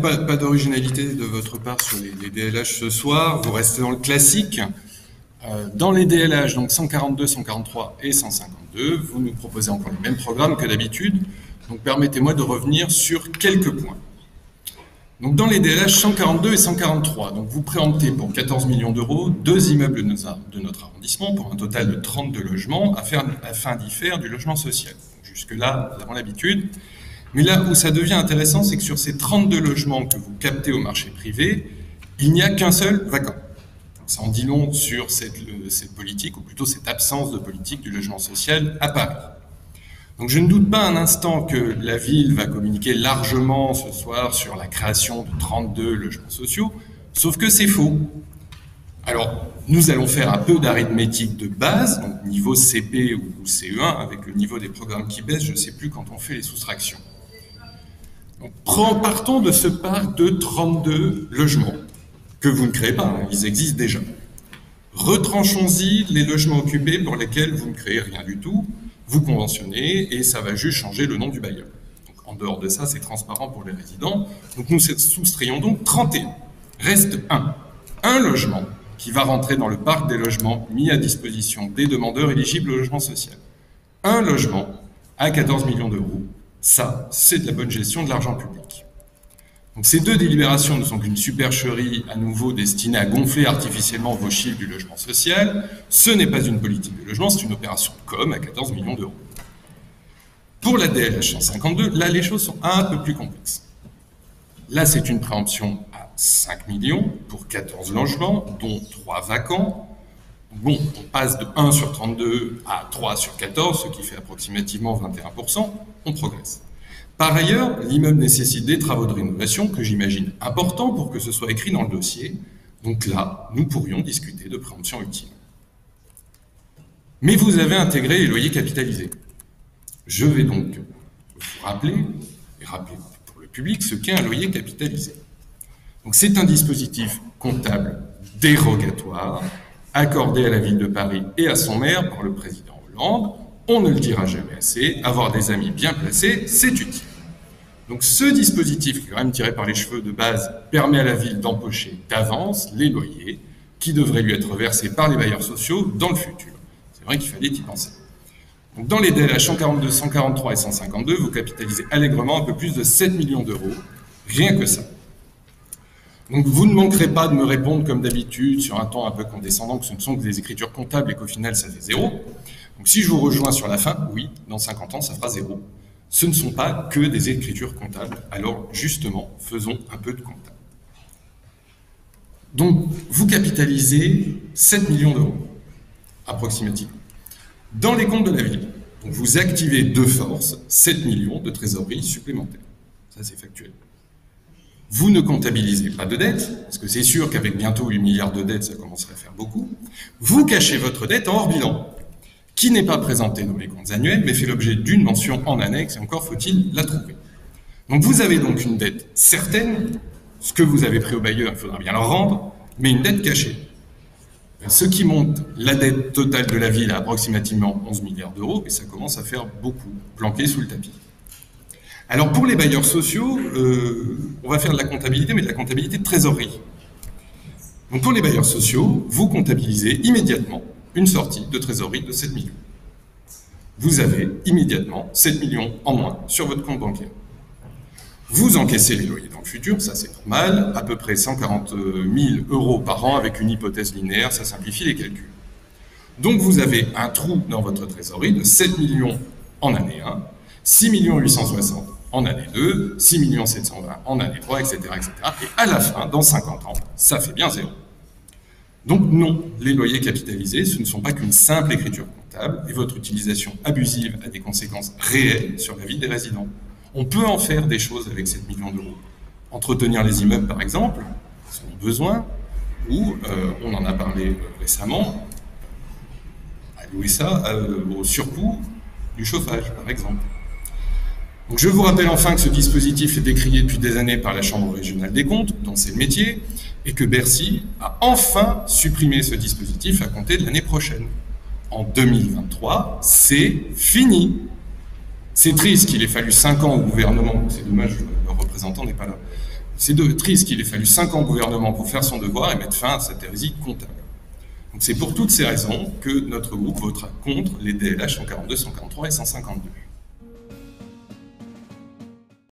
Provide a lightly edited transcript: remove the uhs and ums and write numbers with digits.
Pas d'originalité de votre part sur les DLH ce soir, vous restez dans le classique. Dans les DLH, donc 142, 143 et 152, vous nous proposez encore les mêmes programmes que d'habitude, donc permettez-moi de revenir sur quelques points. Donc dans les DLH 142 et 143, donc vous préemptez pour 14 millions d'euros 2 immeubles de notre arrondissement pour un total de 32 logements afin d'y faire du logement social. Jusque-là, nous avons l'habitude. Mais là où ça devient intéressant, c'est que sur ces 32 logements que vous captez au marché privé, il n'y a qu'un seul vacant. Donc ça en dit long sur cette politique, ou plutôt cette absence de politique du logement social à Paris. Donc je ne doute pas un instant que la ville va communiquer largement ce soir sur la création de 32 logements sociaux, sauf que c'est faux. Alors, nous allons faire un peu d'arithmétique de base, donc niveau CP ou CE1, avec le niveau des programmes qui baisse, je ne sais plus quand on fait les soustractions. Donc, partons de ce parc de 32 logements, que vous ne créez pas, hein, ils existent déjà. Retranchons-y les logements occupés pour lesquels vous ne créez rien du tout, vous conventionnez et ça va juste changer le nom du bailleur. Donc, en dehors de ça, c'est transparent pour les résidents. Donc nous soustrayons donc 31. Reste un logement qui va rentrer dans le parc des logements mis à disposition des demandeurs éligibles au logement social. Un logement à 14 millions d'euros. Ça, c'est de la bonne gestion de l'argent public. Donc ces deux délibérations ne sont qu'une supercherie à nouveau destinée à gonfler artificiellement vos chiffres du logement social. Ce n'est pas une politique de logement, c'est une opération de com à 14 millions d'euros. Pour la DLH 152, là les choses sont un peu plus complexes. Là c'est une préemption à 5 millions pour 14 logements, dont 3 vacants. Bon, on passe de 1 sur 32 à 3 sur 14, ce qui fait approximativement 21%, on progresse. Par ailleurs, l'immeuble nécessite des travaux de rénovation que j'imagine importants pour que ce soit écrit dans le dossier. Donc là, nous pourrions discuter de préemption utile. Mais vous avez intégré les loyers capitalisés. Je vais donc vous rappeler, et rappeler pour le public, ce qu'est un loyer capitalisé. Donc c'est un dispositif comptable dérogatoire accordé à la ville de Paris et à son maire par le président Hollande. On ne le dira jamais assez, avoir des amis bien placés, c'est utile. Donc ce dispositif, qui est quand même tiré par les cheveux de base, permet à la ville d'empocher d'avance les loyers qui devraient lui être versés par les bailleurs sociaux dans le futur. C'est vrai qu'il fallait y penser. Donc dans les DLH 142, 143 et 152, vous capitalisez allègrement un peu plus de 7 millions d'euros, rien que ça. Donc vous ne manquerez pas de me répondre comme d'habitude sur un ton un peu condescendant que ce ne sont que des écritures comptables et qu'au final ça fait 0. Donc si je vous rejoins sur la fin, oui, dans 50 ans ça fera 0. Ce ne sont pas que des écritures comptables, alors justement faisons un peu de comptable. Donc vous capitalisez 7 millions d'euros, approximativement, dans les comptes de la ville. Donc vous activez de force 7 millions de trésorerie supplémentaires. Ça c'est factuel. Vous ne comptabilisez pas de dette, parce que c'est sûr qu'avec bientôt 8 milliards de dettes, ça commencerait à faire beaucoup. Vous cachez votre dette en hors bilan, qui n'est pas présentée dans les comptes annuels, mais fait l'objet d'une mention en annexe, et encore faut-il la trouver. Donc vous avez donc une dette certaine, ce que vous avez pris au bailleur, il faudra bien le rendre, mais une dette cachée. Ce qui monte la dette totale de la ville à approximativement 11 milliards d'euros, et ça commence à faire beaucoup, planqué sous le tapis. Alors pour les bailleurs sociaux, on va faire de la comptabilité, mais de la comptabilité de trésorerie. Donc pour les bailleurs sociaux, vous comptabilisez immédiatement une sortie de trésorerie de 7 millions. Vous avez immédiatement 7 millions en moins sur votre compte bancaire. Vous encaissez les loyers dans le futur, ça c'est normal, à peu près 140 000 euros par an avec une hypothèse linéaire, ça simplifie les calculs. Donc vous avez un trou dans votre trésorerie de 7 millions en année 1, 6 860 en année 2, 6 720 en année 3, etc., etc. Et à la fin, dans 50 ans, ça fait bien 0. Donc non, les loyers capitalisés, ce ne sont pas qu'une simple écriture comptable, et votre utilisation abusive a des conséquences réelles sur la vie des résidents. On peut en faire des choses avec 7 millions d'euros. Entretenir les immeubles, par exemple, si on a besoin, ou, on en a parlé récemment, allouer ça au surcoût du chauffage, par exemple. Donc je vous rappelle enfin que ce dispositif est décrié depuis des années par la Chambre régionale des comptes, dont c'est le métier, et que Bercy a enfin supprimé ce dispositif à compter de l'année prochaine. En 2023, c'est fini. C'est triste qu'il ait fallu 5 ans au gouvernement, c'est dommage, le représentant n'est pas là, C'est triste qu'il ait fallu 5 ans au gouvernement pour faire son devoir et mettre fin à cette hérésie comptable. Donc c'est pour toutes ces raisons que notre groupe votera contre les DLH 142, 143 et 152.